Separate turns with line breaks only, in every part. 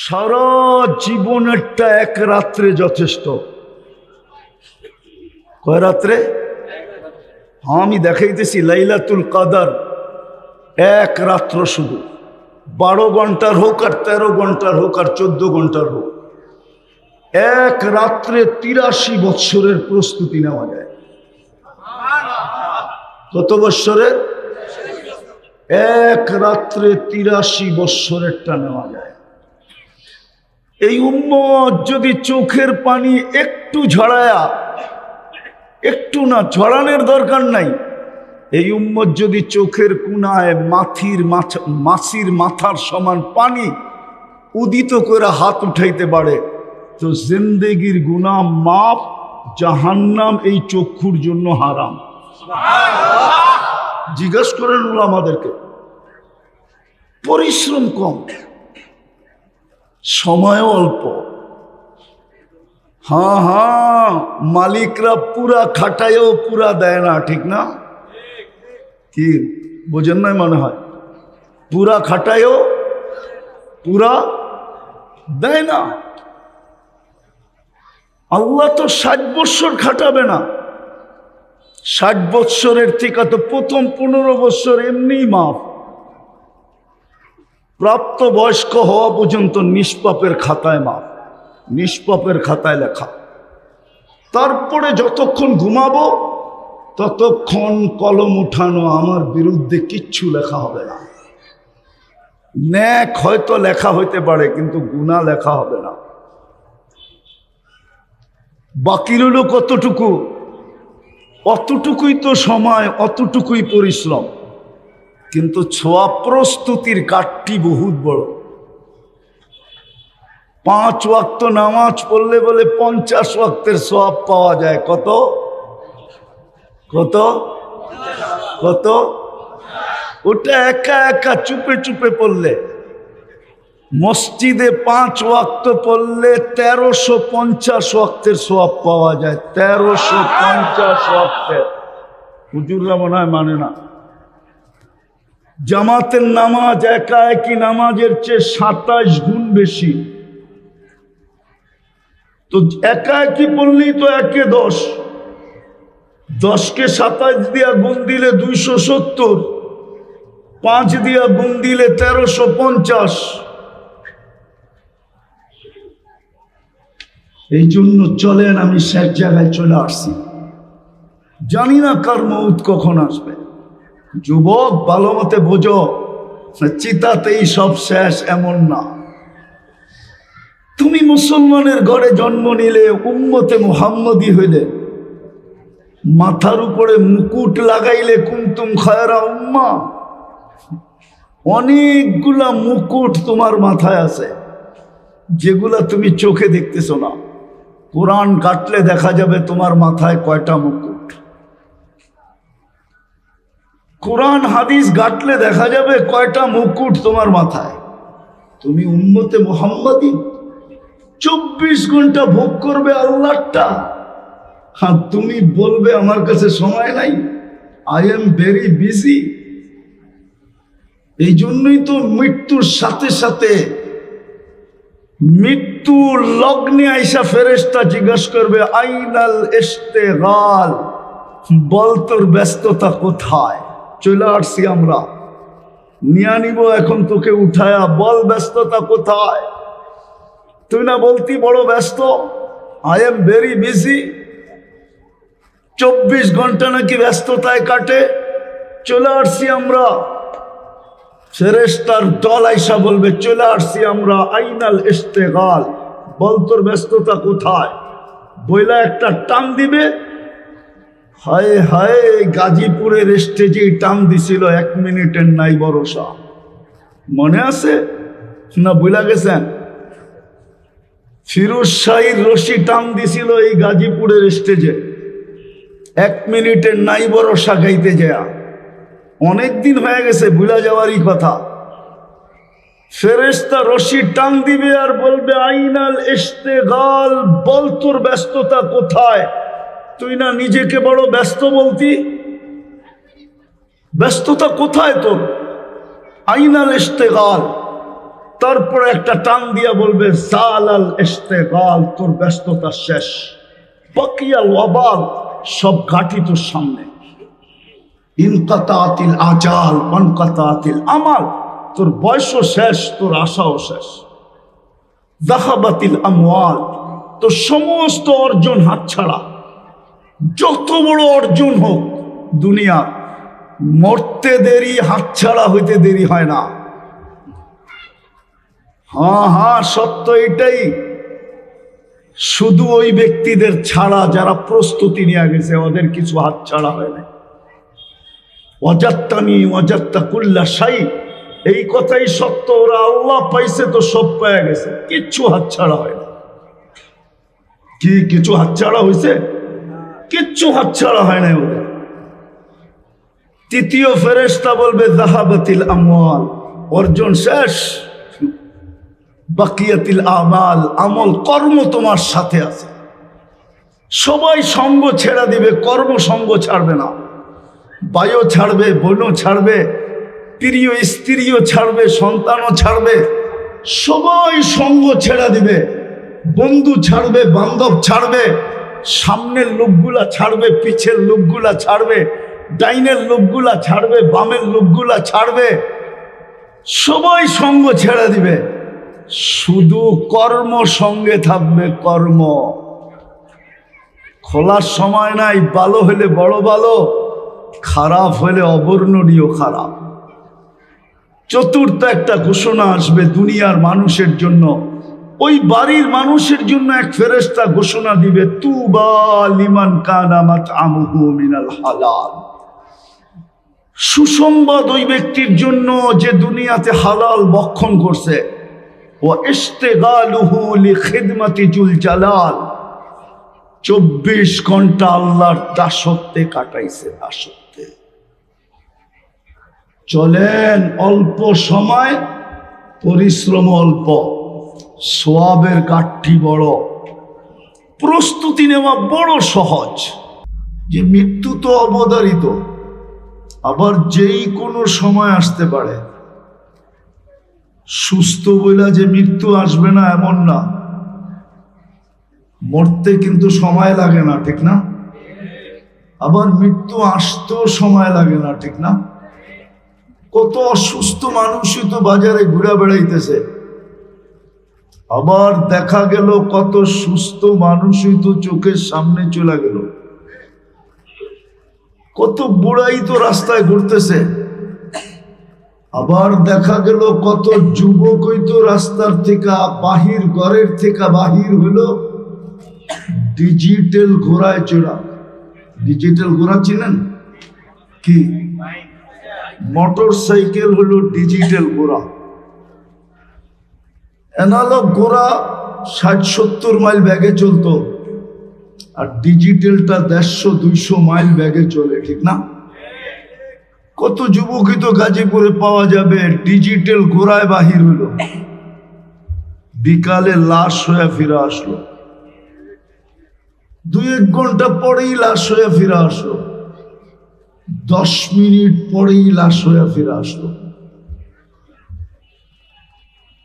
সারা জীবনেরটা এক রাত্রে যথেষ্ট। কয় রাত্রে? আমি দেখাইতেছি লাইলাতুল কদর এক রাত্র, শুধু 12 ঘন্টার হোক আর 13 ঘন্টার হোক আর 14 ঘন্টার হোক, এক রাত্রে 83 বৎসরের প্রস্তুতি নেওয়া যায়। কত বৎসরের? এক রাত্রে 83 বৎসরেরটা নেওয়া যায়। এই উম্মত যদি চোখের পানি একটু ঝরায়া, একটু না, ঝরানোর দরকার নাই, এই উম্মত যদি চোখের কোনায় মাছির মাথার সমান পানি উদিত করে হাত উঠাইতে পারে, তো জিন্দেগির গুনাহ মাফ, জাহান্নাম এই চক্ষুর জন্য হারাম। জিজ্ঞেস করেন উলামাদেরকে। পরিশ্রম কম, সময় অল্প। হ্যাঁ, মালিকরা পুরা খাটায়ও পুরা দেয় না, ঠিক না? কি বোঝেন নাই মনে হয়? পুরা খাটায়ও পুরা দেয় না। আল্লাহ তো 60 বৎসর খাটাবে না। 60 বৎসরের থেকে তো প্রথম 15 বৎসর এমনি মাফ। প্রাপ্ত বয়স্ক হওয়া পর্যন্ত নিষ্পাপের খাতায় মাফ, নিষ্পাপের খাতায় লেখা। তারপরে যতক্ষণ ঘুমাবো ততক্ষণ কলম উঠানো, আমার বিরুদ্ধে কিচ্ছু লেখা হবে না। নেক হয়তো লেখা হইতে পারে, কিন্তু গুনাহ লেখা হবে না। বাকি রইল কতটুকু? অতটুকুই তো সময়, অতটুকুই পরিশ্রম, কিন্তু ছোয়া প্রস্তুতির কাঠটি বহুত বড়। 5 ওয়াক্ত নামাজ পড়লে বলে 50 ওয়াক্তের সওয়াব পাওয়া যায়। কত কত কত? ওটা একা একা চুপে চুপে পড়লে, মসজিদে 5 ওয়াক্ত পড়লে 1350 ওয়াক্তের সওয়াব পাওয়া যায়। 1350 ওয়াক্তের। হুজুররা মনে হয় মানে না। জামাতের নামাজ একা একই নামাজের চেয়ে 27 গুণ বেশি। তো একা একই পড়লেই তো 1 এ 10, 10কে 27 দিয়া গুণ দিলে 270, 5 দিয়া গুণ দিলে 1350। এই জন্য চলেন, আমি শেষ জায়গায় চলে আসছি। জানি না কার মউত কখন আসবে। যুবক, ভালো মতে বোঝো, চিতাতেই সব শেষ এমন না। তুমি মুসলমানের ঘরে জন্ম নিলে, উম্মতে মুহাম্মদী হইলে, মাথার উপরে মুকুট লাগাইলে কুনতুম খায়রা উম্মাহ। অনেকগুলা মুকুট তোমার মাথায় আছে, যেগুলা তুমি চোখে দেখতেছো না। কোরআন কাটলে দেখা যাবে তোমার মাথায় কয়টা মুকুট। কোরআন হাদিস ঘাটলে দেখা যাবে কয়টা মুকুট তোমার মাথায়। তুমি উম্মতে মুহাম্মদী, 24 ঘন্টা ভোগ করবে আল্লাহটা। হ্যাঁ, তুমি বলবে আমার কাছে সময় নাই, আই এম ভেরি বিজি। এই জন্যই তো মৃত্যুর সাথে সাথে, মৃত্যুর লগ্নে আইসা ফেরেশতা জিজ্ঞাসা করবে আইনাল ইশতিগাল, বল তোর ব্যস্ততা কোথায়? চলে আসছি আমরা, নিয়ে নিব এখন তোকে উঠায়া, বল ব্যস্ততা কোথায়? তুই না বলতি বড় ব্যস্ত, আই এম ভেরি বিজি। 24 ঘন্টা নাকি ব্যস্ততায় কাটে। চলে আসছি আমরা। ফেরেশতার দল আইসা বলবে চলে আসছি আমরা, আইনাল ইশতিগাল, বল তোর ব্যস্ততা কোথায়? বইলা একটা টান দিবে। হায় হায়, গাজীপুরের স্টেজেই টান দিছিল, 1 মিনিটের নাই ভরসা। মনে আছে না ভুলা গেছেন? ফিরোজ শাহীর রশি টান দিছিল এই গাজীপুরের স্টেজে, 1 মিনিটের নাই ভরসা গাইতে যায়। অনেক দিন হয়ে গেছে, ভুলা যাওয়ারই কথা। ফেরেশতা রশি টান দিবে আর বলবে আইনাল ইশতিগাল, বল তোর ব্যস্ততা কোথায়? তুই না নিজেকে বড় ব্যস্ত বলতি, ব্যস্ততা কোথায় তোর? আইনাল ইশতিগাল। তারপরে একটা টান দিয়া বলবে সালাল ইশতিগাল, তোর ব্যস্ততা শেষ, বাকিয়াল ওয়াবাল, সব ঘাটি তোর সামনে, ইনকাতাতিল আজাল ওয়ানকাতাতিল আমাল, তোর বয়সও শেষ, তোর আশাও শেষ, যাহাবাতিল আমওয়াল, তোর সমস্ত অর্জন হাতছাড়া। যত বড় অর্জন হোক দুনিয়া, মরতে দেরি, হাতছাড়া হইতে দেরি হয় না। হ্যাঁ হ্যাঁ, সত্য এটাই। শুধু ওই ব্যক্তিদের ছাড়া যারা প্রস্তুতি নিয়ে গেছে, ওদের কিছু হাতছাড়া হয় না। ওয়াজাত্তানি ওয়াজাত্তা কুল্লা শাই, এই কথাই সত্য। ওরা আল্লাহ পাইছে তো সব পেয়ে গেছে, কিচ্ছু হাতছাড়া হয় না। কি কিছু হাতছাড়া হয়েছে? কিচ্ছু হাতছাড়া হয় না ওদের। তৃতীয় ফেরেশতা বলবে যাহাবাতিল আমওয়াল, অর্জন শেষ, বাকিয়াতিল আমাল, আমল কর্ম তোমার সাথে আছে। সবাই সঙ্গ ছেড়ে দিবে, কর্ম সঙ্গ ছাড়বে না। ভাইও ছাড়বে, বোনও ছাড়বে, প্রিয় স্ত্রীও ছাড়বে, সন্তানও ছাড়বে, সবাই সঙ্গ ছেড়ে দিবে। বন্ধু ছাড়বে, বান্ধব ছাড়বে, সামনের লোকগুলা ছাড়বে, পিছের লোকগুলা ছাড়বে, ডাইনের লোকগুলা ছাড়বে, বামের লোকগুলা ছাড়বে, সবাই সঙ্গ ছেড়ে দিবে। শুধু কর্ম সঙ্গে থাকবে, কর্ম। খোলার সময় নাই, ভালো হলে বড় ভালো, খারাপ হলে অবর্ণনীয় খারাপ। চতুর্থ একটা ঘোষণা আসবে দুনিয়ার মানুষের জন্য। ওই বাড়ির মানুষের জন্য এক ফেরেশতা ঘোষণা দিবে, তুবা লিমান কানা মাতআমুহু মিনাল হালাল। সুসংবাদ ওই ব্যক্তির জন্য যে দুনিয়াতে হালাল ভক্ষণ করছে। ওয়া ইশতিগালুহু লিখিদমাতি জুল জালাল, 24 ঘন্টা আল্লাহর দাসত্বে কাটাইছে, দাসত্বে। চলেন অল্প সময়, পরিশ্রম অল্প, সওয়াবের কাঠটি বড়, প্রস্তুতি নেওয়া বড় সহজ। যে মৃত্যু তো অবধারিত, আবার যেই কোনো সময় আসতে পারে। সুস্থ বইলা যে মৃত্যু আসবে না এমন না, মরতে কিন্তু সময় লাগে না, ঠিক না? আবার মৃত্যু আসতেও সময় লাগে না, ঠিক না? কত অসুস্থ মানুষই তো বাজারে ঘুরে বেড়াইতেছে, আবার দেখা গেল কত সুস্থ মানুষই তো চোখের সামনে চলে গেল। কত বুড়াই তো রাস্তায় ঘুরতেছে, আবার দেখা গেল কত যুবকই তো রাস্তার থেকে বাহির, ঘরের থেকে বাহির হলো ডিজিটাল ঘোড়ায় চড়া। ডিজিটাল ঘোড়া চিনেন কি? মোটর সাইকেল হলো ডিজিটাল ঘোড়া। অ্যানালগ ঘোড়া 60-70 মাইল ব্যাগে চলতো, আর ডিজিটালটা 150-200 মাইল ব্যাগে চলে, ঠিক না? কত যুবকই তো গাজীপুরে পাওয়া যাবে ডিজিটাল ঘোড়ায় বাহির হলো, বিকালে লাশ হয়ে ফিরে আসলো, 2-1 ঘন্টা পরেই লাশ হয়ে ফিরে আসলো, 10 মিনিট পরেই লাশ হয়ে ফিরে আসলো।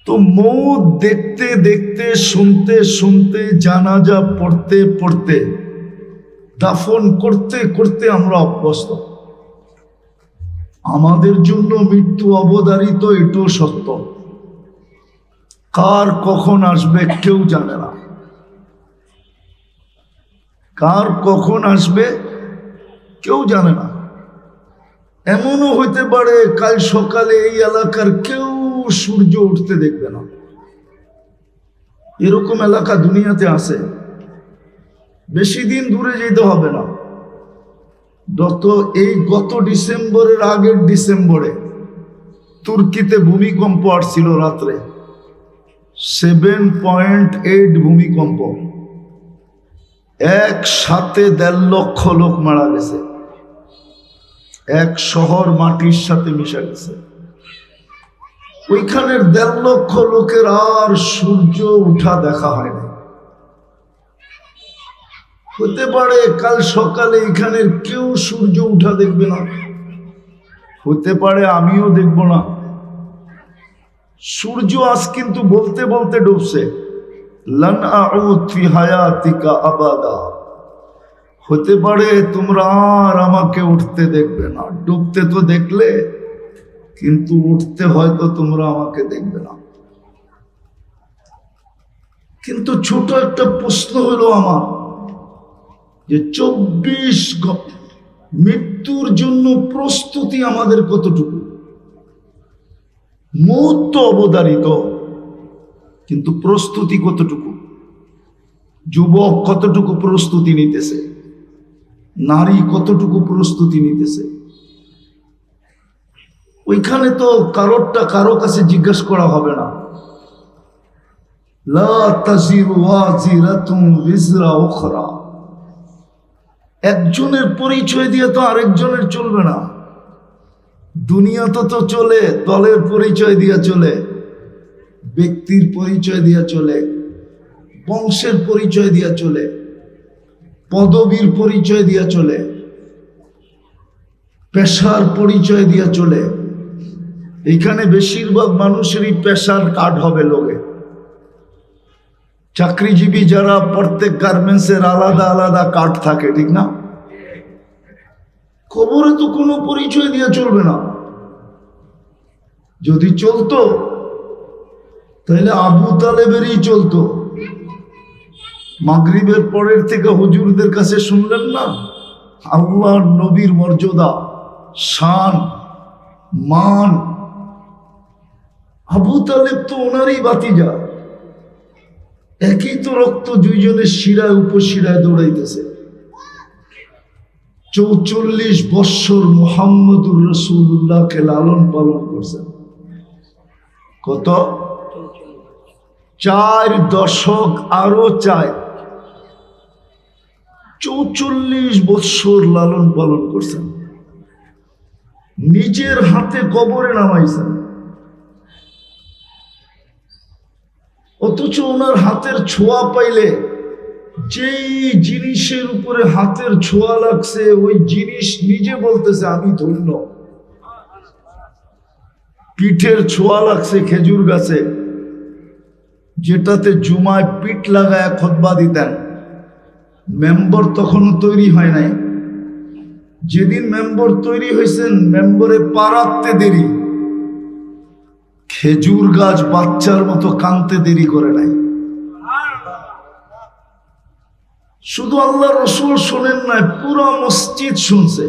তো মৌত দেখতে দেখতে, শুনতে শুনতে, জানাজা পড়তে পড়তে, দাফন করতে করতে আমরা অভ্যস্ত। আমাদের জন্য মৃত্যু অবধারিত, এটাও সত্য। কার কখন আসবে কেউ জানে না, কার কখন আসবে কেউ জানে না। এমনও হইতে পারে কাল সকালে এই এলাকার কেউ সূর্য উঠতে দেখবে না। এরকম এলাকা দুনিয়াতে আছে, বেশি দিন দূরে যেতে হবে না। গত ডিসেম্বরের আগের ডিসেম্বরে তুর্কিতে ভূমিকম্প আসছিল রাত্রে, 7.8 ভূমিকম্প, একসাথে 1.5 লক্ষ লোক মারা গেছে, এক শহর মাটির সাথে মিশে গেছে। ওইখানের 1.5 লক্ষ লোকের আর সূর্য উঠা দেখা হয় না। হতে পারে কাল সকালে এখানের কেউ সূর্য উঠা দেখবে না, হতে পারে আমিও দেখব না, সূর্য আজ কিন্তু বলতে বলতে ডুবছে, লান আউদ ফি হায়াতিকা আবাদা, হতে পারে তোমরা আর আমাকে উঠতে দেখবে না। ডুবতে তো দেখলে, কিন্তু উঠতে হয়তো তোমরা আমাকে দেখবে না। কিন্তু ছোট একটা প্রশ্ন হলো আমার, যে 24 মৃত্যুর জন্য প্রস্তুতি আমাদের কতটুকু? মৌত তো অবধারিত, কিন্তু প্রস্তুতি কতটুকু? যুবক কতটুকু প্রস্তুতি নিতেছে? নারী কতটুকু প্রস্তুতি নিতেছে? ওইখানে তো কারো কাছে জিজ্ঞাসা করা হবে না। লা তাজিরু ওয়াজিরাতুন বিজরা উখরা, একজনের পরিচয় দিয়ে তো আরেকজনের চলবে না। দুনিয়া তো চলে দলের পরিচয় দিয়ে চলে, ব্যক্তির পরিচয় দিয়ে চলে, বংশের পরিচয় দিয়ে চলে, পদবীর পরিচয় দিয়ে চলে, পেশার পরিচয় দিয়ে চলে। এখানে বেশিরভাগ মানুষেরই পেশার কার্ড হবে লোকে। চাকরিজীবী যারা, প্রত্যেক গার্মেন্টসের আলাদা আলাদা কার্ড থাকে, ঠিক না? কবরে তো কোনো পরিচয় দিয়ে চলবে না। যদি চলতো তাহলে আবু তালেবেরই চলতো। মাগরিবের পরের থেকে হুজুরদের কাছে শুনলেন না আল্লাহর নবীর মর্যাদা, শান, মান। আবু তালেব তো ওনারই বাতিজা, একই তো রক্ত, দুইজনের শিরায় উপশিরায় দৌড়াইতেছে। 44 বৎসর মুহাম্মদুর রাসূলুল্লাহকে লালন পালন করছেন। কত? 4 দশক, আরো 4, 44 বৎসর লালন পালন করছেন। নিজের হাতে কবরে নামাইছেন, অথচ ওনার হাতের ছোঁয়া পাইলে, যেই জিনিসের উপরে হাতের ছোঁয়া লাগছে ওই জিনিস নিজে বলতেছে আমি ধন্য। পিঠের ছোঁয়া লাগছে খেজুর গাছে, যেটাতে জুমায় পিঠ লাগায় খুতবা দিতেন। মেম্বর তখনও তৈরি হয় নাই। যেদিন মেম্বর তৈরি হয়েছেন, মেম্বরে পা রাখতে দেরি, খেজুর গাছ বাচ্চার মতো কানতে দেরি করে নাই। শুধু আল্লাহ রসুল শোনেন নাই, পুরো মসজিদ শুনছে,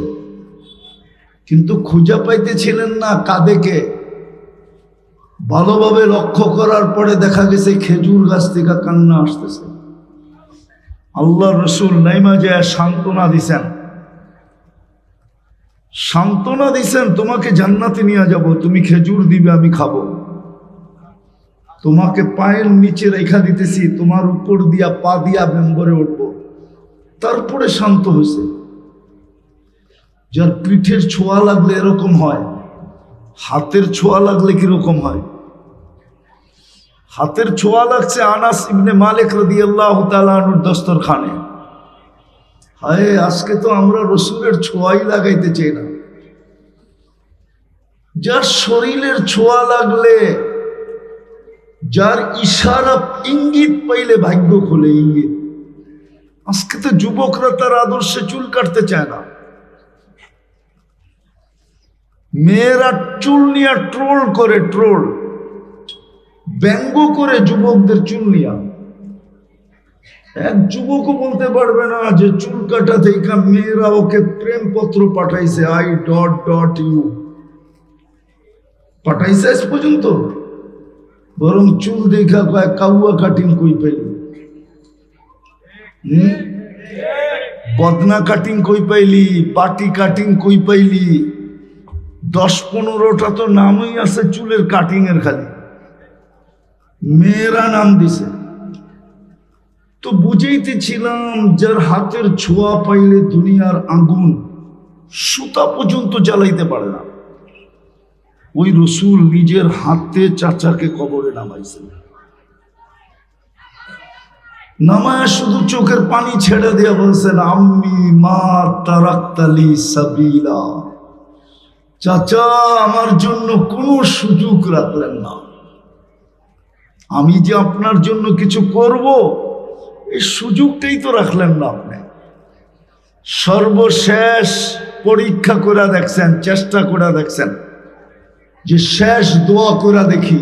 কিন্তু খুঁজা পাইতেছিলেন না কাদেকে। ভালোভাবে লক্ষ্য করার পরে দেখা গেছে খেজুর গাছ থেকে কান্না আসতেছে। আল্লাহ রসুল নাইমা যায় সান্ত্বনা দিছেন, তোমাকে জান্নাতে নিয়ে যাব, তুমি খেজুর দিবে আমি খাবো, তোমাকে পায়ের নিচে রেখা দিতেছি, তোমার উপর দিয়া পা দিয়া মেম্বরে উঠবো। তারপরে শান্ত হয়েছে। যার পিঠের ছোঁয়া লাগলে এরকম হয়, হাতের ছোঁয়া লাগলে কিরকম হয়? হাতের ছোঁয়া লাগছে আনাস ইবনে মালিক রাদিয়াল্লাহু তাআলা আনহুর দস্তরখানে। হায়, আজকে তো আমরা রসুলের ছোঁয়াই লাগাইতে চাই না। যার শরীরের ছোঁয়া লাগলে, যার ইশারা ইঙ্গিত পাইলে ভাগ্য খোলে, ইঙ্গিত। আজকে তো যুবকরা তার আদর্শে চুল কাটতে চায় না। মেয়েরা চুল নিয়ে ট্রোল করে, ব্যঙ্গ করে যুবকদের চুল নিয়া। এক যুবকও বলতে পারবে না যে চুল কাটা থেকে মেয়েরা ওকে প্রেমপত্র পাঠাইছে, I.U পাঠাইছে আজ পর্যন্ত। বরং চুল দেখা কয় কাউয়া কাটিং কই পাইলি, বদনা কাটিং কই পাইলি, পাটি কাটিং কই পাইলি। 10-15টা তো নামই আছে চুলের কাটিং এর, খালি মেয়েরা নাম দিছে। তো বুঝাইতেছিলাম, যার হাতের ছোঁয়া পাইলে দুনিয়ার আগুন সুতা পর্যন্ত জ্বালাইতে পারে না, ওই রসুল নিজের হাতে চাচাকে কবরে নামাইছেন। নামায় শুধু চোখের পানি ছেড়ে দিয়ে বলছেন, আম্মি মা তারাক্তালি সাবিলা, চাচা আমার জন্য কোনো সুযোগ রাখলেন না। আমি যে আপনার জন্য কিছু করব এই সুযোগটাই তো রাখলেন না আপনি। সর্বশেষ পরীক্ষা করে দেখছেন, চেষ্টা করে দেখছেন যে শেষ দোয়া করে দেখি,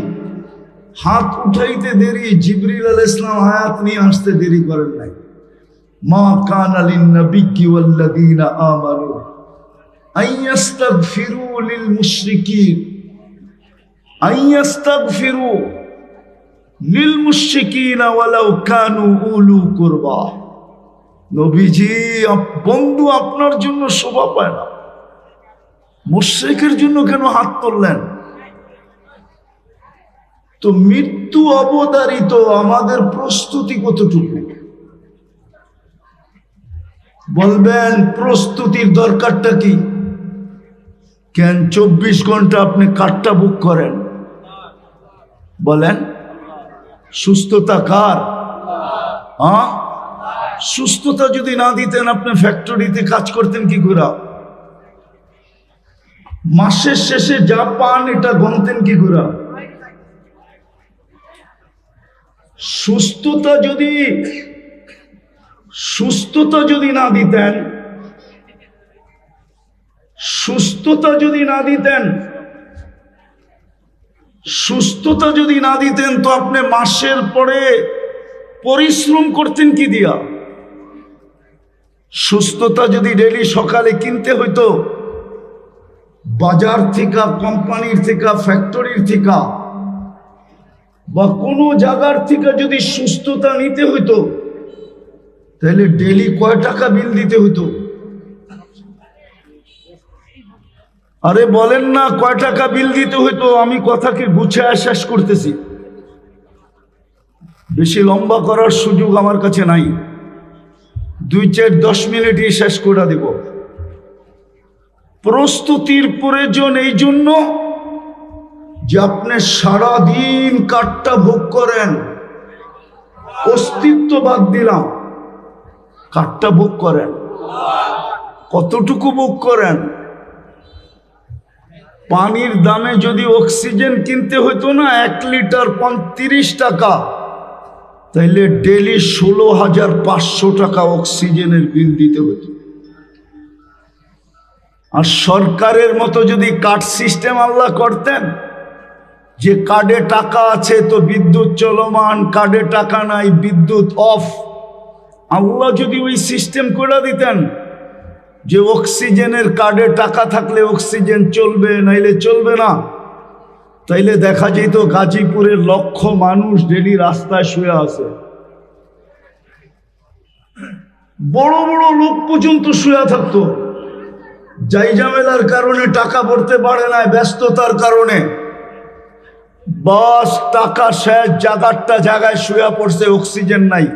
হাত উঠাইতে দেরি, জিবরিল আলাইহিস সালাম হায়াত নিয়ে আসতে দেরি করেন নাই। মা কানা লিন-নাবিয়্যি ওয়াল্লাযীনা আমানু আইয়াস্তাগফিরু লিল মুশরিকিন আইয়াস্তাগফিরু লিল মুশরিকিন ওয়ালাউ কানু উলু কুরবা। নবীজি বন্ধু আপনার জন্য শোভা পায় না, মুশরিকের জন্য কেন হাত তুললেন? তো মৃত্যু অবধারিত, আমাদের প্রস্তুতি কতটুকু? বলবেন প্রস্তুতির দরকারটা কি? কেন 24 ঘন্টা আপনি কারটা বুক করেন? বলেন সুস্থতা কার? সুস্থতা যদি না দিতেন আপনি ফ্যাক্টরিতে কাজ করতেন কি করে? মাসের শেষে যা পান এটা গণতেন কি করে? সুস্থতা যদি না দিতেন, সুস্থতা যদি না দিতেন তো আপনি মাসের পরে পরিশ্রম করতেন কি দিয়া? সুস্থতা যদি ডেলি সকালে কিনতে হইতো বাজার থেকে, কোম্পানির থেকে, ফ্যাক্টরির থেকে বা কোনো জায়গার থেকে যদি সুস্থতা নিতে হইতো তাহলে ডেলি কয় টাকা বিল দিতে হইতো? আরে বলেন না কয় টাকা বিল দিতে হইতো? আমি কথাকে গুছিয়ে শেষ করতেছি, বেশি লম্বা করার সুযোগ আমার কাছে নাই। 2-4-10 মিনিটই শেষ করে দিব। প্রস্তুতির প্রয়োজন এই জন্য যে আপনি সারাদিন কাঠটা ভোগ করেন, অস্তিত্ব বাদ দিলাম, কাঠটা ভোগ করেন। কতটুকু ভোগ করেন? পানির দামে যদি অক্সিজেন কিনতে হইতো না 1 লিটার 35 টাকা, তাইলে ডেলি 16,500 টাকা অক্সিজেনের বিল দিতে হতো। আর সরকারের মতো যদি কার্ড সিস্টেম আল্লাহ করতেন যে কার্ডে টাকা আছে তো বিদ্যুৎ চলমান, কার্ডে টাকা নাই বিদ্যুৎ অফ, আল্লাহ যদি ওই সিস্টেম করে দিতেন যে অক্সিজেনের কার্ডে টাকা থাকলে অক্সিজেন চলবে, নাইলে চলবে না, তাইলে দেখা যেত গাজীপুরের লক্ষ মানুষ ডেলি রাস্তায় শুয়ে আছে। বড় বড় লোক পর্যন্ত শুয়ে থাকতো, যাই ঝামেলার কারণে টাকা ভরতে পারে না, ব্যস্ততার কারণে বাস টাকা শেষ, জায়গায় শুয়ে পড়ছে, অক্সিজেন নাই।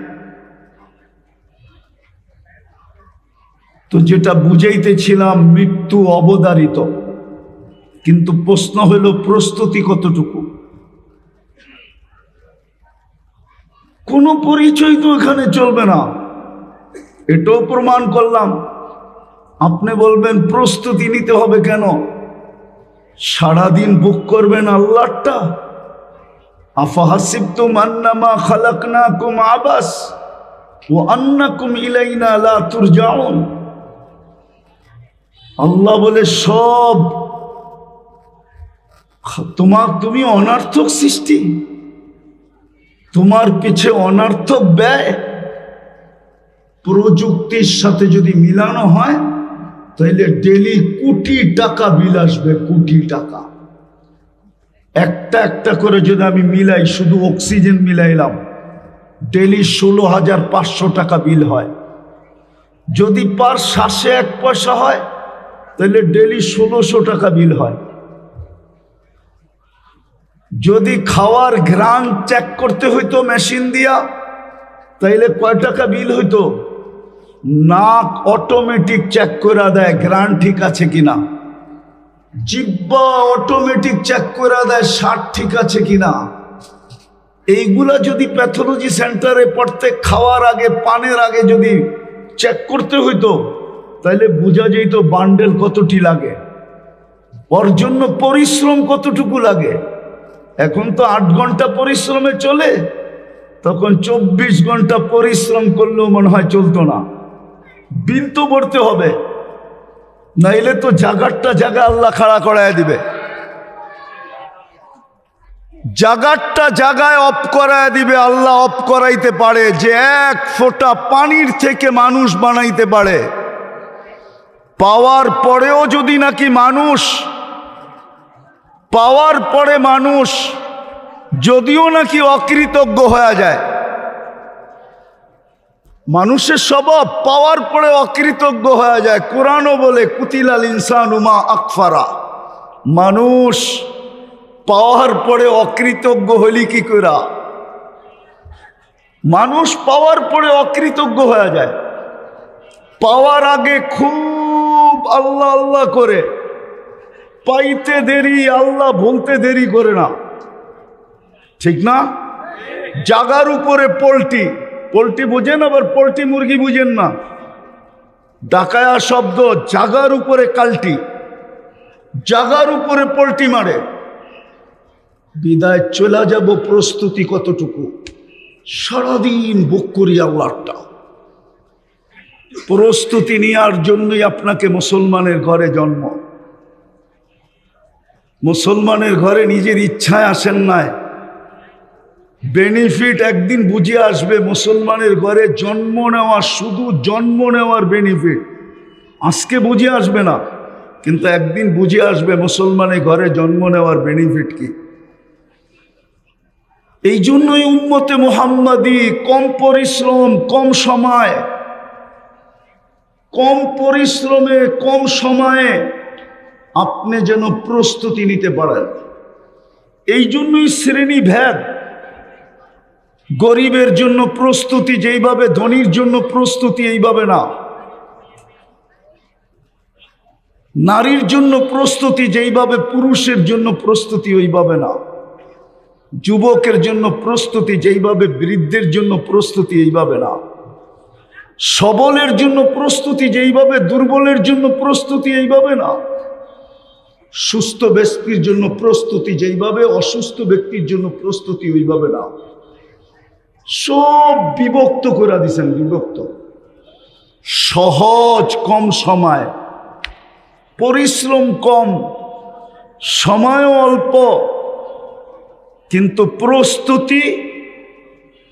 তো যেটা বুঝাইতেছিলাম, মৃত্যু অবধারিত, কিন্তু প্রশ্ন হলো প্রস্তুতি কতটুকু? কোনো পরিচয় তো এখানে চলবে না, এটাও প্রমাণ করলাম। আপনি বলবেন প্রস্তুতি নিতে হবে কেন? সারাদিন বুক করবেন আল্লাহটা। আফাহাসিবতুম আন্নামা খালাকনাকুম আবাস ওয়া আন্নাকুম ইলাইনা লা তুরজাউন। আল্লাহ বলে সব তুমি অনার্থক সৃষ্টি, তোমার পিছে অনার্থক ব্যয়। প্রযুক্তির সাথে যদি মিলানো হয় তাহলে ডেলি কোটি টাকা বিল আসবে, কোটি টাকা। একটা করে যদি আমি মিলাই, শুধু অক্সিজেন মিলাইলাম, ডেলি 16,500 টাকা বিল হয়। যদি পার শ্বাসে 1 পয়সা হয় তাহলে ডেলি 1600 টাকা বিল হয়। যদি খাওয়ার ঘ্রাণ চেক করতে হইতো মেশিন দিয়া, তাইলে কয় টাকা বিল হইতো? নাক অটোমেটিক চেক করে দেয় ঘ্রাণ ঠিক আছে কিনা, জিহ্বা অটোমেটিক চেক করে দেয় স্বাদ ঠিক আছে কিনা। এইগুলা যদি প্যাথোলজি সেন্টারে প্রত্যেক খাওয়ার আগে, পানের আগে যদি চেক করতে হইতো তাহলে বোঝা যেত বান্ডেল কতটি লাগে, ওর জন্য পরিশ্রম কতটুকু লাগে। এখন তো 8 ঘন্টা পরিশ্রমে চলে, তখন 24 ঘন্টা পরিশ্রম করলেও মনে হয় চলতো না। বিল তো ভরতে হবে, নাইলে তো জাগারটা জায়গা আল্লাহ খাড়া করায় দিবে। জাগারটা জায়গায় অফ করায় দিবে আল্লাহ। অফ করাইতে পারে যে 1 ফোঁটা পানির থেকে মানুষ বানাইতে পারে। পাওয়ার পরেও যদি নাকি মানুষ, পাওয়ার পরে মানুষ যদিও নাকি অকৃতজ্ঞ হয়ে যায়, মানুষের স্বভাব পাওয়ার পরে অকৃতজ্ঞ হয়ে যায়। কোরআনও বলে কুতিলাল ইনসানু মা আকফারা, মানুষ পাওয়ার পরে অকৃতজ্ঞ হলি কি করা? মানুষ পাওয়ার পরে অকৃতজ্ঞ হয়ে যায়। পাওয়ার আগে খুব আল্লাহ আল্লাহ করে, পাইতে দেরি আল্লাহ বলতে দেরি করে না, ঠিক না? জাগার উপরে পোল্ট্রি, পোল্ট্রি বুঝেন, আবার পোল্ট্রি মুরগি বুঝেন না, ডাকায়া শব্দ। জাগার উপরে কাল্টি, জাগার উপরে পোল্ট্রি মারে। বিদায় চলে যাব, প্রস্তুতি কতটুকু? সারাদিন বুক করি আল্লাহটা। প্রস্তুতি নেওয়ার জন্যই আপনাকে মুসলমানের ঘরে জন্ম। মুসলমানের ঘরে নিজের ইচ্ছায় আসেন নাই, বেনিফিট একদিন বুঝে আসবে। মুসলমানের ঘরে জন্ম নেওয়া, শুধু জন্ম নেওয়ার বেনিফিট আজকে বুঝে আসবে না, কিন্তু একদিন বুঝে আসবে মুসলমানের ঘরে জন্ম নেওয়ার বেনিফিট কি। এই জন্যই উম্মতে মুহাম্মাদি কম পরিশ্রম, কম সময়, কম পরিশ্রমে কম সময়ে আপনি যেন প্রস্তুতি নিতে পারেন। এই জন্যই শ্রেণী ভেদ। গরিবের জন্য প্রস্তুতি যেইভাবে, ধনীর জন্য প্রস্তুতি এইভাবে না। নারীর জন্য প্রস্তুতি যেইভাবে, পুরুষের জন্য প্রস্তুতি ওইভাবে না। যুবকের জন্য প্রস্তুতি যেইভাবে, বৃদ্ধের জন্য প্রস্তুতি এইভাবে না। সবলের জন্য প্রস্তুতি যেইভাবে, দুর্বলের জন্য প্রস্তুতি এইভাবে না। সুস্থ ব্যক্তির জন্য প্রস্তুতি যেইভাবে, অসুস্থ ব্যক্তির জন্য প্রস্তুতি ওইভাবে না। সব বিভক্ত করে দিয়েছেন, বিভক্ত। সহজ, কম সময়, পরিশ্রম কম, সময়ও অল্প, কিন্তু প্রস্তুতি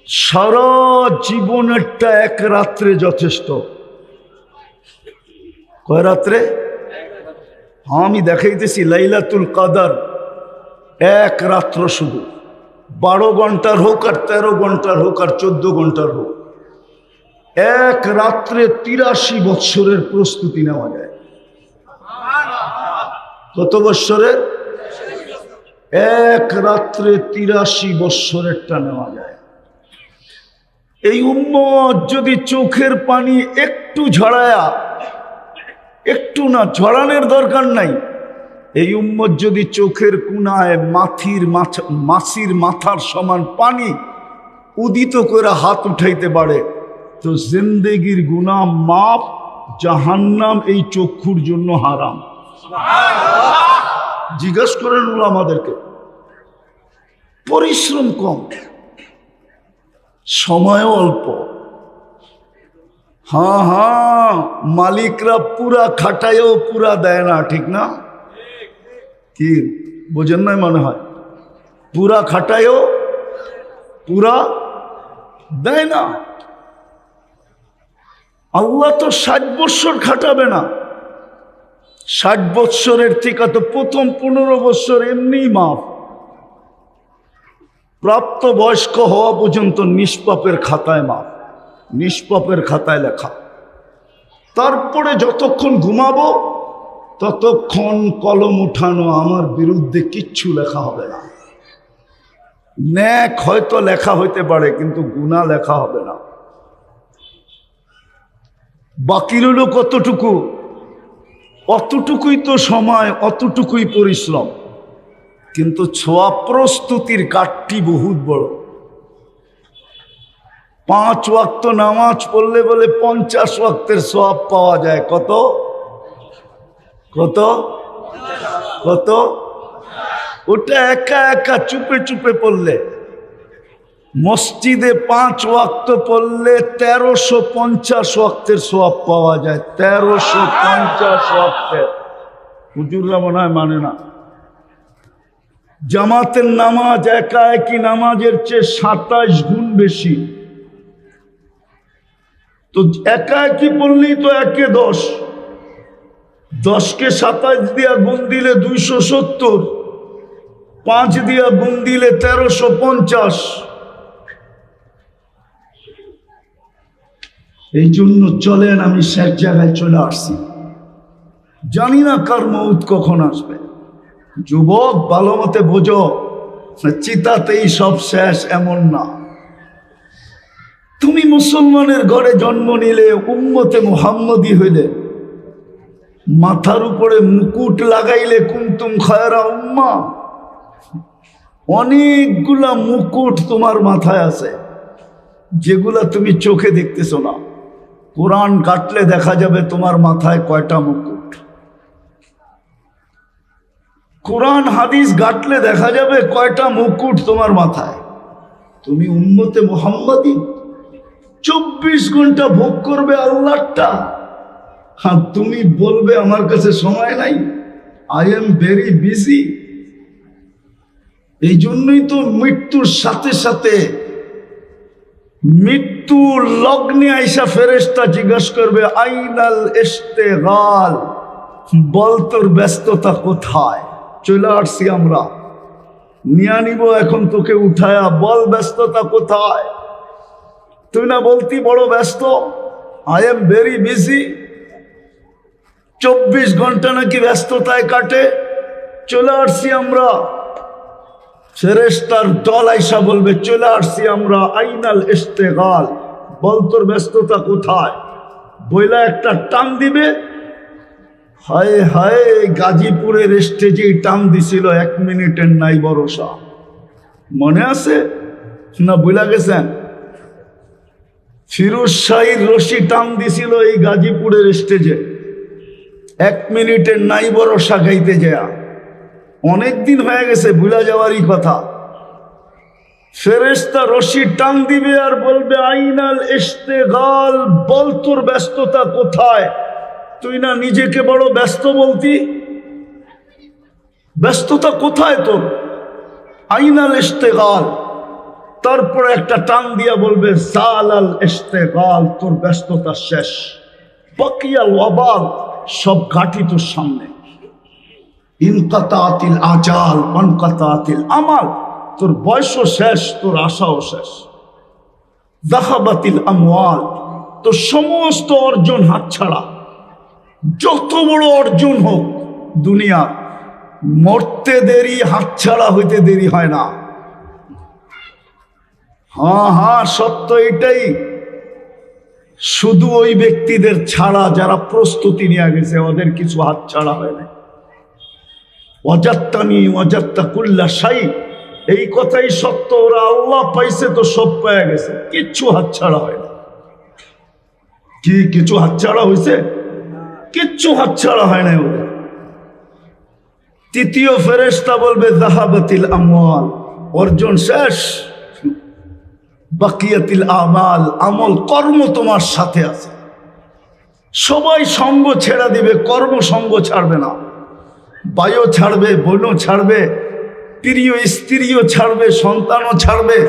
সারা জীবনেরটা 1 রাত্রে যথেষ্ট। কয় রাত্রে? আমি দেখাইতেছি লাইলাতুল কদর 1 রাত্র, শুধু 12 ঘন্টার হোক আর 13 ঘন্টার হোক আর 14 ঘন্টার হোক, 1 রাত্রে 83 বৎসরের প্রস্তুতি নেওয়া যায়। কত বৎসরের? 1 রাত্রে 83 বৎসরেরটা নেওয়া যায়। এই উম্মত যদি চোখের পানি একটু ঝরায়া, একটু না, ঝরানোর দরকার নাই, এই উম্মত যদি চোখের কোনায় মাছির মাথার সমান পানি উদিত করে হাত উঠাইতে পারে, তো জিন্দেগির গুনাহ মাফ, জাহান্নাম এই চক্ষুর জন্য হারাম। জিজ্ঞাসা করেন আমাদেরকে। পরিশ্রম কম, সময়ও অল্প। হ্যাঁ হ্যাঁ, মালিকরা পুরা খাটায়ও পুরা দেয় না, ঠিক না? কি বোঝেন নাই মনে হয়? পুরা খাটায়ও পুরা দেয় না। আল্লাহ তো 60 বৎসর খাটাবে না। 60 বৎসরের থেকে তো প্রথম 15 বৎসর এমনি মাফ। প্রাপ্ত বয়স্ক হওয়া পর্যন্ত নিষ্পাপের খাতায় মাফ, নিষ্পাপের খাতায় লেখা। তারপরে যতক্ষণ ঘুমাবো ততক্ষণ কলম উঠানো, আমার বিরুদ্ধে কিচ্ছু লেখা হবে না। ন্যাক হয়তো লেখা হইতে পারে, কিন্তু গুনাহ লেখা হবে না। বাকি রইল কতটুকু? অতটুকুই তো সময়, অতটুকুই পরিশ্রম, কিন্তু ছোঁয়া প্রস্তুতির কাঠটি বহুত বড়। 5 ওয়াক্ত নামাজ পড়লে বলে 50 ওয়াক্তের সওয়াব পাওয়া যায়। কত কত কত? ওটা একা একা চুপে চুপে পড়লে, মসজিদে 5 ওয়াক্ত পড়লে 1350 ওয়াক্তের সওয়াব পাওয়া যায়। 1350 ওয়াক্তের। হুজুররা মনে হয় মানে না। জামাতের নামাজ একা একই নামাজের চেয়ে 27 গুণ বেশি। তো একা একই পড়লেই তো 1 এ 10, 10কে 27 দিয়া গুণ দিলে 270, 5 দিয়া গুণ দিলে 1350। এই জন্য চলেন, আমি শেষ জায়গায় চলে আসছি। জানি না কার মউত কখন আসবে। যুবক, ভালো মতে বোঝো, চিতাতেই সব শেষ এমন না। তুমি মুসলমানের ঘরে জন্ম নিলে, উম্মতে মুহাম্মদী হইলে, মাথার উপরে মুকুট লাগাইলে কুনতুম খায়রা উম্মাহ। অনেকগুলা মুকুট তোমার মাথায় আছে, যেগুলা তুমি চোখে দেখতেছো না। কোরআন কাটলে দেখা যাবে তোমার মাথায় কয়টা মুকুট। কোরআন হাদিস ঘাটলে দেখা যাবে কয়টা মুকুট তোমার মাথায়। তুমি উম্মতে মুহাম্মদী, 24 ঘন্টা ভোগ করবে আল্লাহটা। হ্যাঁ, তুমি বলবে আমার কাছে সময় নাই, আই এম ভেরি বিজি। এই জন্যই তো মৃত্যুর সাথে সাথে, মৃত্যুর লগ্নে আইসা ফেরেশতা জিজ্ঞাসা করবে আইনাল ইশতিগাল, বল তোর ব্যস্ততা কোথায়। চলে আসছি আমরা, নিয়ে নিব এখন তোকে উঠায়া, বল ব্যস্ততা কোথায়। তুই না বলতি বড় ব্যস্ত, আই এম ভেরি বিজি। 24 ঘন্টা নাকি ব্যস্ততায় কাটে। চলে আসছি আমরা, ফেরেশতার দল আইসা বলবে চলে আসছি আমরা, আইনাল ইশতিগাল, বল তোর ব্যস্ততা কোথায়। বইলা একটা টান দিবে। হায় হায়, গাজীপুরের স্টেজে টান দিছিল 1 মিনিটের নাই ভরসা। মনে আছে না ভুলা গেছেন? ফিরোজ শাহীর রশি টান দিছিল এই গাজীপুরের স্টেজে, 1 মিনিটের নাই ভরসা গাইতে যায়। অনেক দিন হয়ে গেছে, ভুলা যাওয়ারই কথা। ফেরেশতা রশি টান দিবে আর বলবে আইনাল ইশতিগাল, বল তোর ব্যস্ততা কোথায়। তুই না নিজেকে বড় ব্যস্ত বলতি, ব্যস্ততা কোথায় তোর, আইনাল ইশতিগাল। তারপরে একটা টান দিয়া বলবে জালাল ইশতিগাল, তোর ব্যস্ততা শেষ। বাকিয়াল ওয়াবাল, সব ঘাটি তোর সামনে। ইনকাতাতিল আজাল ওয়ানকাতাতিল আমাল, তোর বয়সও শেষ, তোর আশাও শেষ। যাহাবাতিল আমওয়াল, তোর সমস্ত অর্জন হাতছাড়া। যত বড় অর্জন হোক দুনিয়া, মরতে দেরি, হাতছাড়া হইতে দেরি হয় না। হ্যাঁ হ্যাঁ, সত্য এটাই। শুধু ওই ব্যক্তিদের ছাড়া যারা প্রস্তুতি নিয়ে গেছে, ওদের কিছু হাতছাড়া হয় না। ওয়াজাত্তানি ওয়াজাত্তা কুল্লা শাই, এই কথাই সত্য। ওরা আল্লাহ পাইছে তো সব পেয়ে গেছে, কিচ্ছু হাতছাড়া হয় না। কি কিছু হাতছাড়া হয়েছে? কিচ্ছু হাতছাড়া হয় না ওদের। তৃতীয় ফেরেশতা বলবে যাহাবাতিল আমওয়াল, অর্জন শেষ। বাকিয়াতিল আমাল, আমল কর্ম তোমার সাথে আছে। সবাই সঙ্গ ছেড়ে দিবে, কর্ম সঙ্গ ছাড়বে না। ভাইও ছাড়বে, বোনও ছাড়বে, প্রিয় স্ত্রীও ছাড়বে, সন্তানও ছাড়বে।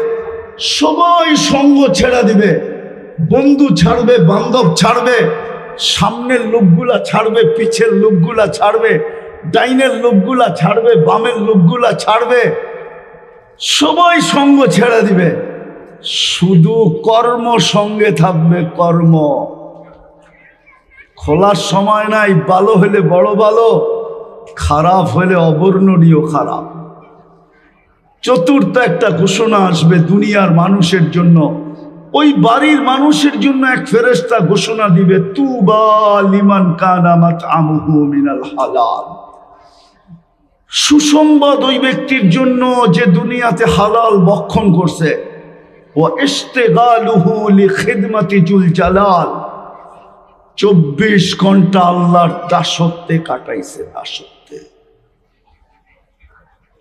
সবাই সঙ্গ ছেড়ে দিবে। বন্ধু ছাড়বে, বান্ধব ছাড়বে, সামনের লোকগুলা ছাড়বে, পিছের লোকগুলা ছাড়বে, ডাইনের লোকগুলা ছাড়বে, বামের লোকগুলা ছাড়বে। সবাই সঙ্গ ছেড়ে দিবে, শুধু কর্ম সঙ্গে থাকবে। কর্ম খোলার সময় নাই। ভালো হলে বড় ভালো, খারাপ হলে অবর্ণনীয় খারাপ। চতুর্থ একটা ঘোষণা আসবে দুনিয়ার মানুষের জন্য। ওই বাড়ির মানুষের জন্য এক ফেরেশতা ঘোষণা দিবে, তুবা লিমান কানা মাতআমুহু মিনাল হালাল। সুসংবাদ ওই ব্যক্তির জন্য যে দুনিয়াতে হালাল ভক্ষণ করছে। ওয়া ইশতিগালুহু লিখিদমাতি জুল জালাল, 24 ঘন্টা আল্লাহর দাসত্বে কাটাইছে। দাসত্বে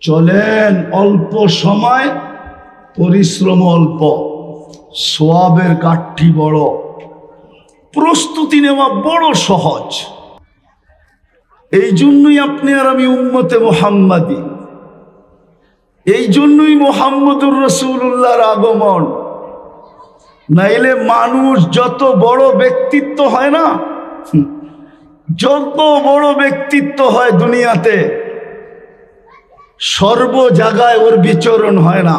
চলেন অল্প সময়, পরিশ্রম অল্প, সওয়াবের কাঠি বড়, প্রস্তুতি নেওয়া বড় সহজ। এই জন্যই আপনি আর আমি উম্মতে মুহাম্মাদি, এই জন্যই মুহাম্মদুর রাসূলুল্লাহর আগমন। নাইলে মানুষ যত বড় ব্যক্তিত্ব হয় না, যত বড় ব্যক্তিত্ব হয় দুনিয়াতে, সর্ব জায়গায় ওর বিচরণ হয় না,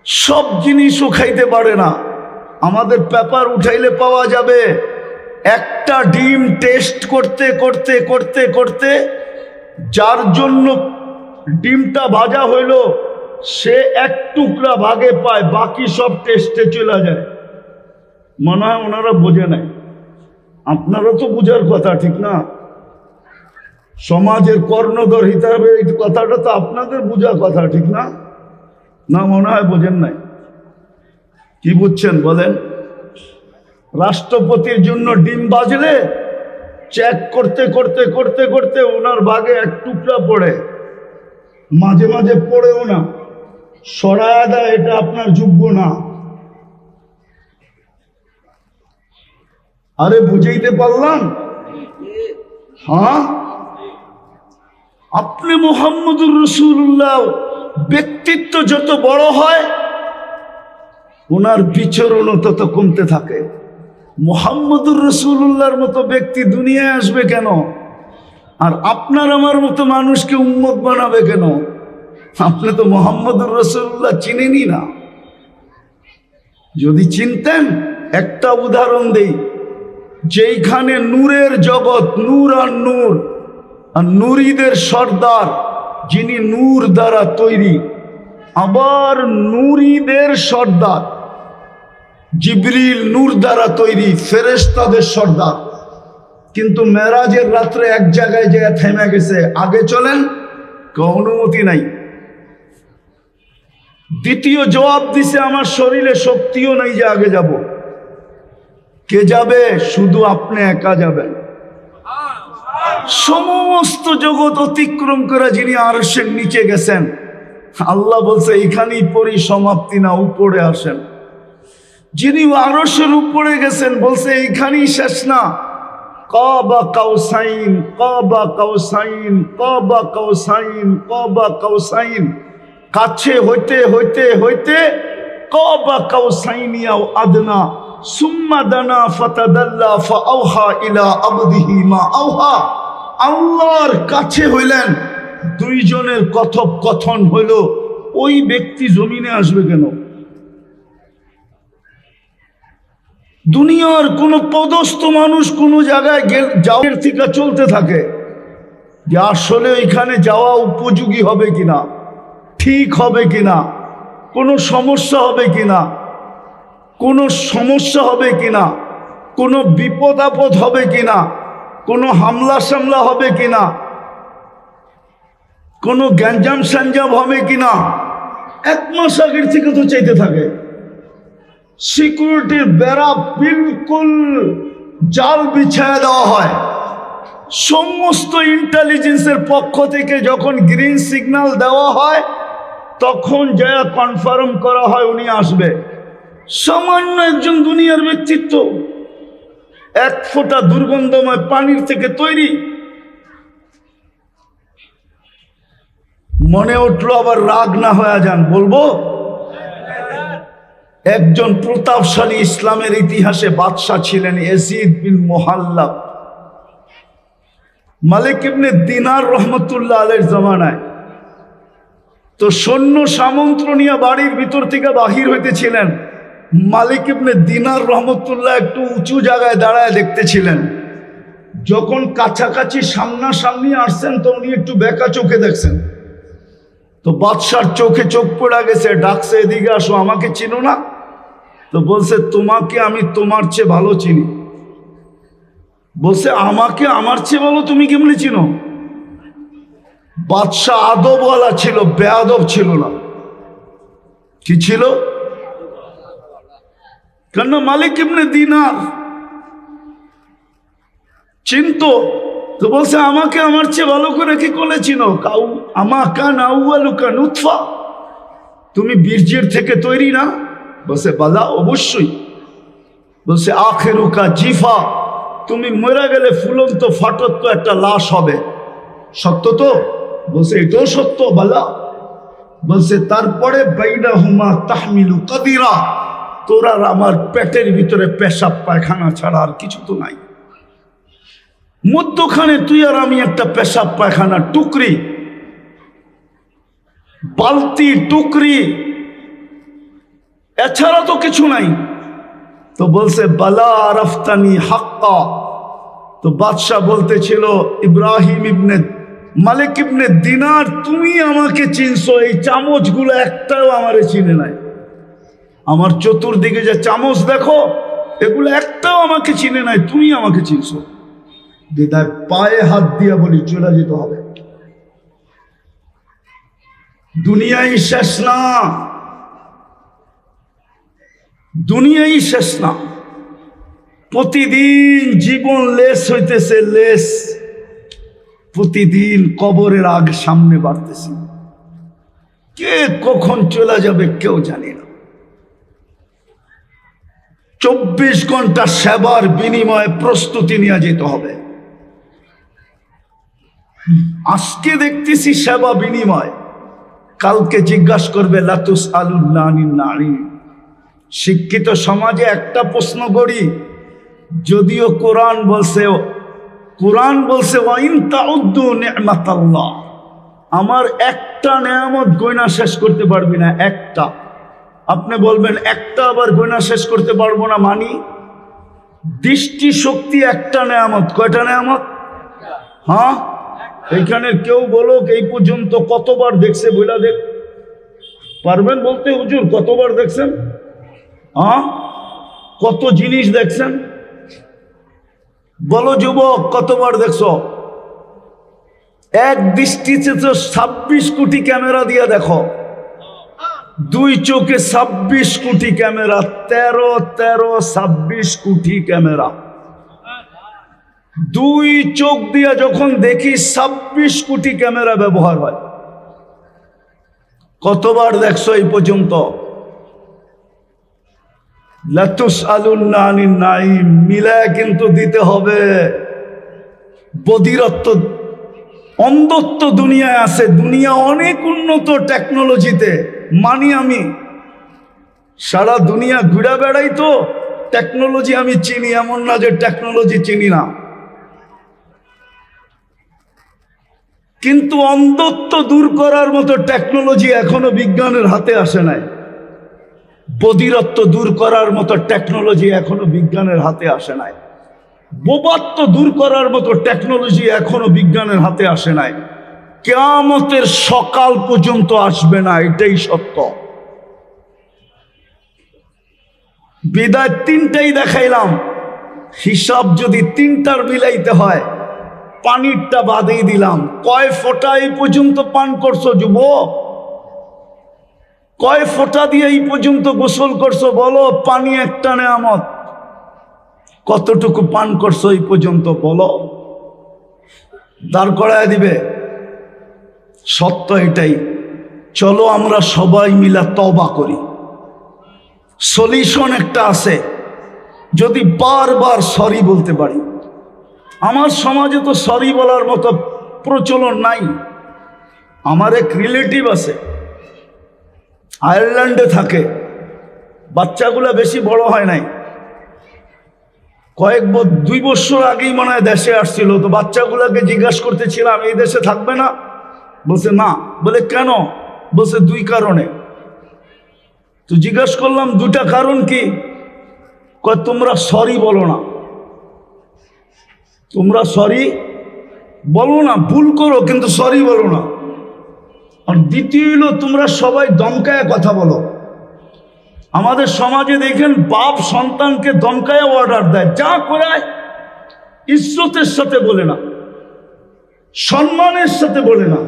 সব জিনিসও খাইতে পারে না। আমাদের পেপার উঠাইলে পাওয়া যাবে একটা ডিম টেস্ট করতে করতে করতে করতে যার জন্য ডিমটা ভাজা হইল সে এক টুকরা ভাগে পায়, বাকি সব টেস্টে চলে যায়। মনে হয় ওনারা বোঝে নাই। আপনারা তো বোঝার কথা, ঠিক না? সমাজের কর্ণধর হিসাবে এই কথাটা তো আপনাদের বোঝার কথা, ঠিক না? না, মনে হয় বোঝেন নাই। কি বুঝছেন বলেন? রাষ্ট্রপতির জন্য ডিম বাজলে চেক করতে করতে করতে করতে ওনার ভাগে এক টুকরা পড়ে, মাঝে মাঝে পড়েও না, সরায়া দেয়, এটা আপনার যোগ্য না। আরে বুঝাইতে পারলাম? হ্যাঁ, আপনি মুহাম্মদুর রাসূলুল্লাহ ব্যক্তিত্ব যত বড় হয় ওনার বিচরণও তত কমতে থাকে। মুহাম্মদুর রাসূলুল্লাহর মতো ব্যক্তি দুনিয়ায় আসবে কেন? আর আপনার আমার মতো মানুষকে উম্মত বানাবে কেন? আপনি তো মুহাম্মদুর রাসূলুল্লাহ চিনেনই না। যদি চিনতেন, একটা উদাহরণ দেই, যেইখানে নূরের জগৎ, নূর আর নূর, আর নূরীদের সর্দার যিনি নূর দ্বারা তৈরি, আবার নূরীদের সর্দার জিবরিল নূর দ্বারা তৈরি, ফেরেশতাদের সর্দার। কিন্তু মেরাজের রাত্রে এক জায়গায় যে থেমে গেছে, আগে চলেন, অনুমতি নাই। দ্বিতীয় জবাব দিছে, আমার শরীরে শক্তিও নাই যে আগে যাব। কে যাবে? শুধু আপনি একা যাবেন। সমস্ত জগৎ অতিক্রম করে যিনি আরশের নিচে গেছেন, আল্লাহ বলছে এইখানেই পরিসমাপ্তি না, উপরে আসেন। যিনি আরশের উপরে গেছেন বলছে এইখানেই শেষ না, কাবা কাউসাইন, কাবা কাউসাইন, কাবা কাউসাইন, কাবা কাউসাইন, কাছে হইতে হইতে হইতে কাবা কাউসাইনিয়া আদনা সুম্মা দানা ফাতাদাল্লা ফাআওহা ইলা আবদিহি মা আওহা। আল্লাহর কাছে হইলেন, দুইজনের কথোপকথন হইল। ওই ব্যক্তি জমিনে আসবে কেন? দুনিয়ার কোন পদস্থ মানুষ কোন জায়গায় যাওয়ার থেকে চলতে থাকে যে আসলে এখানে যাওয়া উপযোগী হবে কিনা, ঠিক হবে কিনা, কোনো সমস্যা হবে কিনা, কোনো সমস্যা হবে কিনা, কোনো বিপদ আপদ হবে কিনা, কোনো হামলা সামলা হবে কিনা, কোনো গ্যাঞ্জাম স্যাঞ্জাম হবে কিনা, এক মাস আগের থেকে তো চাইতে থাকে। সিকিউরিটির বেড়া বিলকুল জাল বিছায়া দেওয়া হয়। সমস্ত ইন্টেলিজেন্সের পক্ষ থেকে যখন গ্রিন সিগন্যাল দেওয়া হয় তখন যা কনফার্ম করা হয় উনি আসবে। সামান্য একজন দুনিয়ার ব্যক্তিত্ব, এক ফোঁটা দুর্গন্ধময় পানির থেকে তৈরি। মনে উঠলো আবার রাগ না হয়ে যান, বলবো একজন প্রতাপশালী ইসলামের ইতিহাসে বাদশাহ ছিলেন ইয়াজিদ বিন মুহাল্লাব। মালিক ইবনে দিনার রহমতুল্লাহ আলাইহির জামানায় তো সৈন্য সামন্ত নিয়ে বাড়ির ভিতর থেকে বাহির হইতেছিলেন। মালিক ইবনে দিনার রহমতুল্লাহ একটু উঁচু জায়গায় দাঁড়ায় দেখতেছিলেন। যখন কাছাকাছি সামনাসামনি আসছেন তো উনি একটু বেঁকা চোখে দেখছেন। তো বাদশার চোখে চোখ পড়া গেছে, ডাকছে এদিকে আসো, আমাকে চিনো না? তো বলছে তোমাকে আমি তোমার চেয়ে ভালো চিনি। বলছে আমাকে আমার চেয়ে ভালো তুমি কেমনে চিনো? বাদশাহ আদবওয়ালা ছিল, বেয়াদব ছিল না। কি ছিল? কেন মালিক ইবনে দিনার চিনতো। তো বলছে আমাকে আমার চেয়ে ভালো করে কি করে চিনো? কাউ আমাকা নাউয়ালুকা নুতফা, তুমি বীর্যের থেকে তৈরি না? বলছে বালা, অবশ্যই। বলছে আখেরুকা জিফা, তুমি মরে গেলে ফুলন্ত ফাটত একটা লাশ হবে, সত্য তো? বলছে এটাও সত্য। বালা। বলছে তারপরে বাইনাহুমা তাহমিলু কাদিরা, তোর আর আমার পেটের ভিতরে পেশাব পায়খানা ছাড়া আর কিছু তো নাই, মধ্যখানে তুই আর আমি একটা পেশাব পায়খানা টুকরি, বালতি টুকরি, এছাড়া তো কিছু নাই। তো বলছে বালা আরাফতানি হাক্কা। তো বাদশাহ বলতেছিল ইব্রাহিম ইবনে মালিক ইবনে দিনার, তুমি আমাকে চিনছো, এই চামচগুলো একটাও আমারে চিনে নাই। আমার চতুর্দিকে যে চামচ দেখো, এগুলো একটাও আমাকে চিনে নাই, তুমি আমাকে চিনছো। বিদায় পায়ে হাত দিয়া বলি চলে যেতে হবে, দুনিয়াই শেষ না, দুনিয়াই শেষ না। প্রতিদিন জীবন লেস হইতেছে, লেস। প্রতিদিন কবরের আগ সামনে বাড়তেছে, কে কখন চলে যাবে কেউ জানি না। 24 ঘন্টা সেবার বিনিময়ে প্রস্তুতি নিয়ে যেতে হবে। আজকে দেখতেছি সেবা বিনিময়, কালকে জিজ্ঞাসা করবে লাতুস আলুল্লাহ নারী। শিক্ষিত সমাজে একটা প্রশ্ন করি, যদিও কোরআন বলছে ওয়াইন তাউদ্দু নি'মাতাল্লাহ, আমার একটা নেয়ামত গয়না শেষ করতে পারবি না, একটা। আপনি বলবেন একটা আবার গয়না শেষ করতে পারবো না মানি? দৃষ্টি শক্তি একটা নেয়ামত। কয়টা নেয়ামত? হ্যাঁ, এইখানে কেউ বলো এই পর্যন্ত কতবার দেখছে বইলা দেখ, পারবেন বলতে? হুজুর কতবার দেখছেন? হ্যাঁ, কত জিনিস দেখছেন বলো যুবক, কতবার দেখছো? এক দৃষ্টিতে তো 26 কোটি ক্যামেরা দিয়ে দেখো, দুই চোখে 26 কোটি ক্যামেরা, 26 কোটি ক্যামেরা। দুই চোখ দিয়ে যখন দেখি 26 কোটি ক্যামেরা ব্যবহার হয়। কতবার দেখছো এই পর্যন্ত? লাতুসআলুন্না আনিন নাঈম, মিলায় কিন্তু দিতে হবে। বধিরত্ব, অন্ধত্ব দুনিয়ায় আছে, দুনিয়া অনেক উন্নত টেকনোলজিতে, মানি আমি। সারা দুনিয়া ঘুরে বেড়াই তো, টেকনোলজি আমি চিনি, এমন না যে টেকনোলজি চিনি না। কিন্তু অন্ধত্ব দূর করার মতো টেকনোলজি এখনো বিজ্ঞানের হাতে আসে নাই। বধিরত্ব দূর করার মতো টেকনোলজি এখনো বিজ্ঞানের হাতে আসে নাই। বোবাত্ব দূর করার মতো টেকনোলজি এখনো বিজ্ঞানের হাতে আসে নাই। কিয়ামতের সকাল পর্যন্ত আসবে না, এটাই সত্য। বিদায় তিনটাই দেখাইলাম, হিসাব যদি তিনটার মিলাইতে হয়, পানিরটা বাদেই দিলাম। কয় ফোঁটা এই পর্যন্ত পান করছো যুবক? কয় ফোঁটা দিয়ে এই পর্যন্ত গোসল করছো বলো? পানি একটা নেয়ামত, কতটুকু পান করছো এই পর্যন্ত বলো? দাঁড় করায় দিবে। সত্য এটাই। চলো আমরা সবাই মিলে তওবা করি। সলিউশন একটা আছে, যদি বারবার সরি বলতে পারি। আমার সমাজে তো সরি বলার মতো প্রচলন নাই। আমার এক রিলেটিভ আছে, আয়ারল্যান্ডে থাকে, বাচ্চাগুলা বেশি বড় হয় নাই, 2 বছর আগেই মনে হয় দেশে আসছিল। তো বাচ্চাগুলাকে জিজ্ঞাসা করতেছিলাম এই দেশে থাকবে না? বলছে না। বলে কেন? বলছে 2 কারণে। তো জিজ্ঞাসা করলাম 2টা কারণ কি? কয় তোমরা সরি বলো না, তোমরা সরি বলো না, ভুল করো কিন্তু সরি বলো না। আর দ্বিতীয় হলো তোমরা সবাই দমকায় কথা বলো। আমাদের সমাজে দেখেন বাপ সন্তানকে দমকায় অর্ডার দেয়, যা করায় ইজ্জতের সাথে বলে না, সম্মানের সাথে বলে না,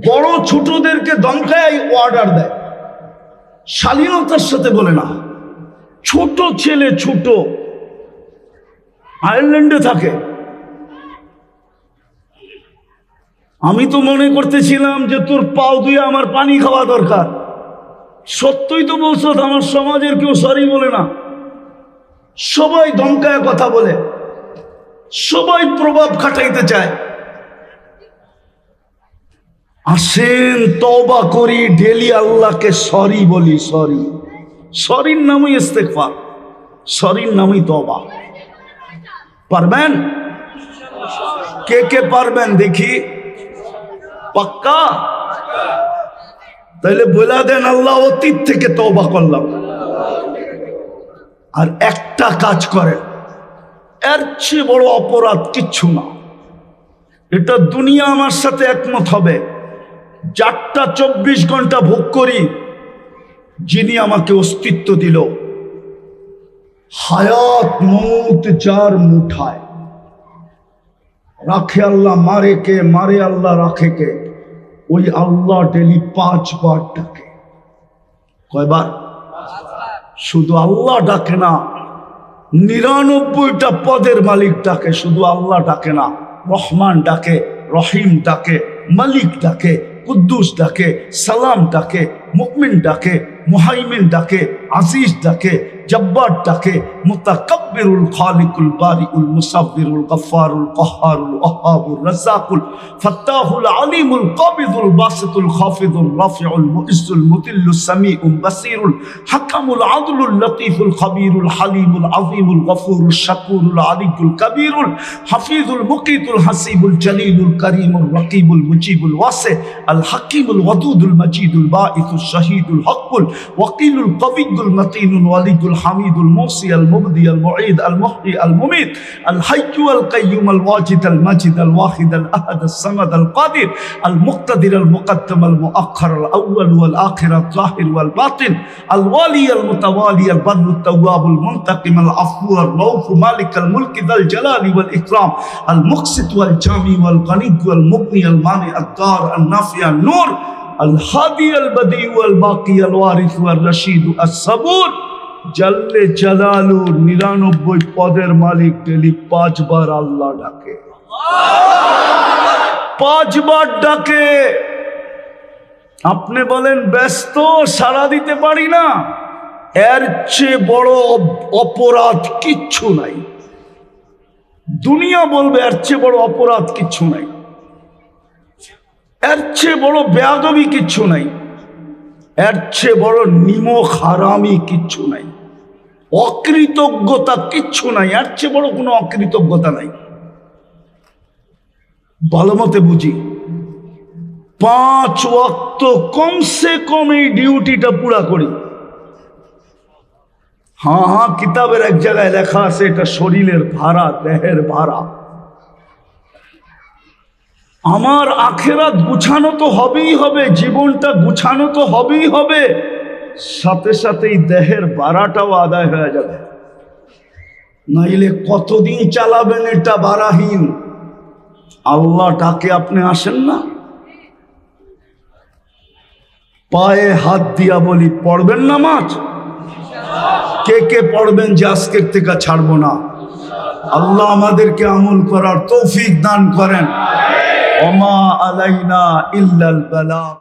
বড় ছোটদেরকে দমকায় অর্ডার দেয়, শালীনতার সাথে বলে না। ছোট ছেলে, ছোট, আয়ারল্যান্ডে থাকে, আমি তো মনে করতেছিলাম যে তোর পাও ধুয়ে আমার পানি খাওয়া দরকার। সত্যই তো বলছো, আমার সমাজের কেউ সরি বলে না, সবাই ধমকায় কথা বলে, সবাই প্রভাব খাটাইতে চায়। আসেন তওবা করি, ডেলি আল্লাহকে সরি বলি। সরির নামই ইস্তেগফার, সরির নামই তওবা। পারবেন? কে কে পারবেন দেখি? পাক্কা? তাইলে বলে দেন, আল্লাহ অতীত থেকে তওবা করলাম। আর একটা কাজ করেন, এর চেয়ে বড় অপরাধ কিচ্ছু না। এটা দুনিয়া আমার সাথে একমত হবে। 24 ঘন্টা ভোগ করি যিনি আমাকে অস্তিত্ব দিল, হায়াত মৌত যার মুঠায়, রাখে আল্লাহ, মারে কে? মারে আল্লাহ, রাখে কে? ওই আল্লাহ ডেলি 5 বার ডাকে। কয়বার? শুধু আল্লাহ ডাকে না, 99টা পদের মালিক ডাকে, শুধু আল্লাহ ডাকে না। রহমান ডাকে, রহিম ডাকে, মালিক ডাকে, কুদ্দুস ডাকে, সালাম ডাকে, মুমিন ডাকে, মুহাইমিন ডাকে, আজিজ ডাকে, জব্বার ডাকে, মুতাকাব্বিরুল খালিকুল বারিউল মুসাব্বিরুল গফফারুল কহ্হারুল ওয়াহ্হাবুর রাজ্জাকুল ফাত্তাহুল আলিমুল কাবিদুল বাসিতুল খাফিদুল রাফিউল মুইজ্জুল মুতিল্লুস সামিউল বাসিরুল হাকামুল আদলুল লতীফুল খবীরুল হালিমুল আযীমুল গফুরুল শাকুরুল আলিয়ুল কবীরুল হাফিজুল মুকিতুল হাসিবুল জলিলুল করিমুল রকিবুল মুজিবুল ওয়াসি আল হাকিমুল ওয়াদুদুল মজিদুল বাঈসুল শহীদুল হকুল ওয়াকিলুল কবিয়ুল মতিনুল ওয়ালিদুল হামিদুল মুসি আল মুবদি আল মুঈদ আল মুহয়ি আল মুমিত আল হাইয়্যু আল কাইয়্যুম আল ওয়াজিদ আল মাজিদ আল ওয়াহিদ আল আহাদ আল সামাদ আল কাদির আল মুক্তাদির আল মুকদ্দম আল মুআখ্খার আল আউয়াল ওয়াল আখির আল যাহির ওয়াল বাতিন আল ওয়ালি আল মুতাওয়ালি আল বাররুত তাওয়াব আল মুনতাকিম আল আফু আল রউফ মালিক আল মুলক যাল জালালি ওয়াল ইকরাম আল মুকসিত ওয়াল জামি ওয়াল গনি ওয়াল মুগনি আল মানি আল দার আল নাফি আল নূর আল হাদি আল বদি ওয়াল বাকি আল ওয়ারিস ওয়াল রশিদ আস সাবুর জাল্লে জালালু 99 পদের মালিক ডেলি 5 বার আল্লাহ ডাকে, 5 বার ডাকে। আপনি বলেন ব্যস্ত, সাড়া দিতে পারি না। এর চেয়ে বড় অপরাধ কিচ্ছু নাই। দুনিয়া বলবে এর চেয়ে বড় অপরাধ কিচ্ছু নাই, এর চেয়ে বড় বেয়াদবি কিচ্ছু নাই, এর চেয়ে বড় নিমক হারামি কিচ্ছু নাই, অকৃতজ্ঞতা কিচ্ছু নাই, এর চেয়ে বড় কোনো অকৃতজ্ঞতা নাই। ভালো মতে বুঝি, 5 ওয়াক্ত কমসে কম এই ডিউটিটা পুরা করি। হ্যাঁ, কিতাবের এক জায়গায় লেখা আছে এটা শরীরের ভাড়া, দেহের ভাড়া। আমার আখেরাত গুছানো তো হবেই হবে, জীবনটা গুছানো তো হবেই হবে, সাথে সাথেই দেহের ভাড়াটাও আদায় হয়ে যাবে। নাইলে কতদিন চালাবেন এটা ভাড়াহীন? আল্লাহ ডাকে আপনি আসেন না। পায়ে হাত দিয়া বলি, পড়বেন নামাজ? কে কে পড়বেন যে আজকের থেকে ছাড়বো না? আল্লাহ আমাদেরকে আমল করার তৌফিক দান করেন। ওমা আলাইনা ইল্লাল বালাগ।